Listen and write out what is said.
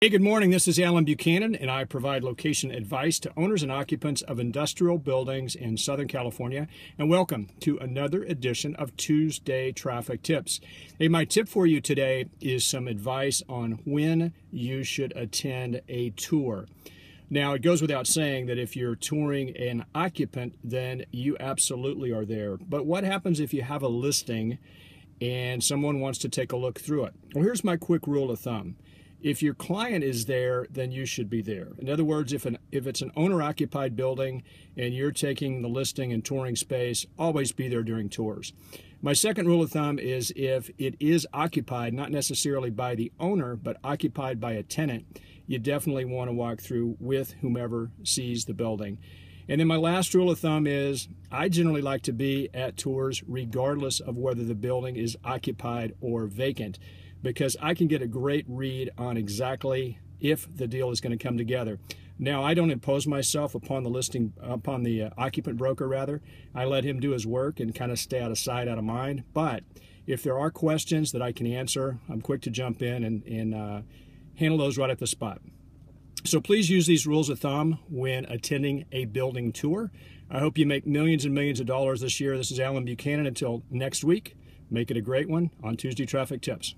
Hey, good morning. This is Alan Buchanan, and I provide location advice to owners and occupants of industrial buildings in Southern California. And welcome to another edition of Tuesday Traffic Tips. Hey, my tip for you today is some advice on when you should attend a tour. Now, it goes without saying that if you're touring an occupant, then you absolutely are there. But what happens if you have a listing and someone wants to take a look through it? Well, here's my quick rule of thumb. If your client is there, then you should be there. In other words, if it's an owner-occupied building and you're taking the listing and touring space, always be there during tours. My second rule of thumb is if it is occupied, not necessarily by the owner, but occupied by a tenant, you definitely want to walk through with whomever sees the building. And then my last rule of thumb is I generally like to be at tours regardless of whether the building is occupied or vacant, because I can get a great read on exactly if the deal is going to come together. Now, I don't impose myself upon the occupant broker rather. I let him do his work and kind of stay out of sight, out of mind. But if there are questions that I can answer, I'm quick to jump in and handle those right at the spot. So please use these rules of thumb when attending a building tour. I hope you make millions and millions of dollars this year. This is Alan Buchanan. Until next week, make it a great one on Tuesday Traffic Tips.